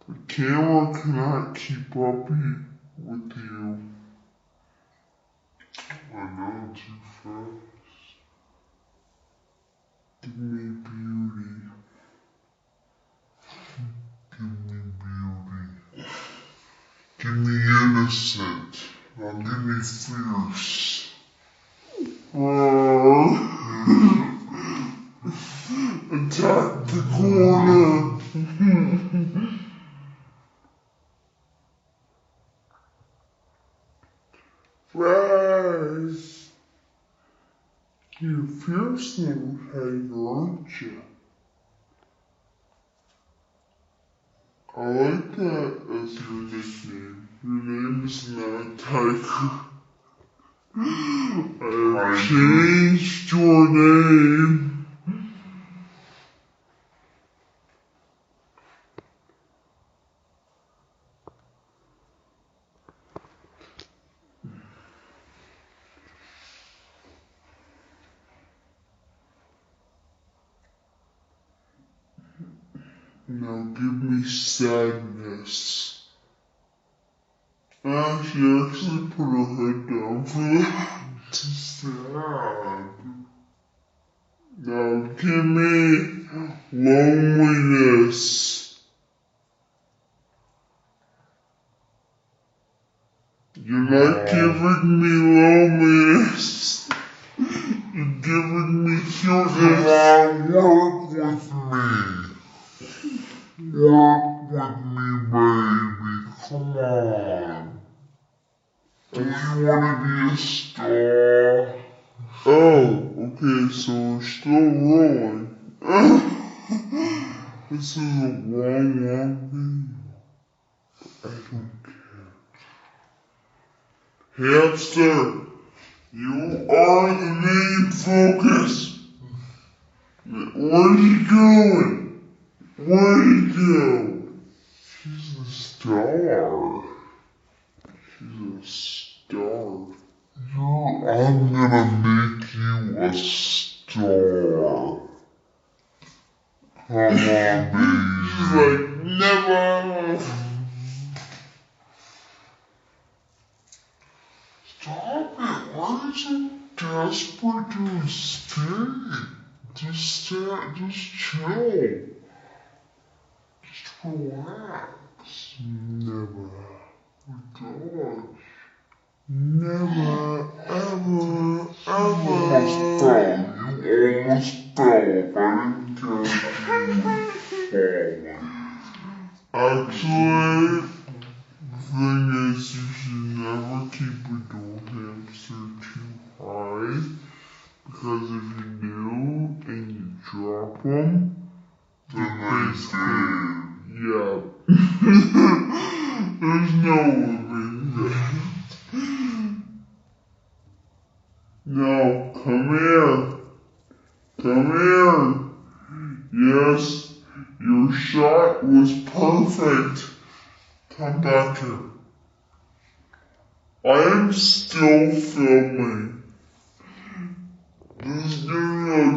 The camera cannot keep up with you. I know, too fast. Give me beauty. Give me beauty. Give me innocent. Now give me fierce. Attack the corner. Fresh. You're fierce little tiger, aren't you? I like that as your nickname. Your name is not Tiger. I've changed your name. Now give me sadness. She actually put her head down for that. Sad. Now give me loneliness. You're not giving me loneliness. You're giving me cuteness. Work with me. Work with me, baby. Come on. Do you want to be a star? Oh, okay, so we're still rolling. This is a long video. I don't care. Hamster, you are the main focus. Where's he going? Where'd he go? She's a star. She's a star. I'm gonna make you a star. Come on, baby. She's like, never. Stop it. Why are you so desperate to escape? Just chill. Just relax. Never. Oh my gosh. Never, ever, ever. You almost fell. I didn't catch you. Actually, the thing is, you should never keep a door hamster too high. Because if you do, and you drop them, then they yeah. There's no living there. No, come here. Come here. Yes, your shot was perfect. Come back here. I am still filming. This is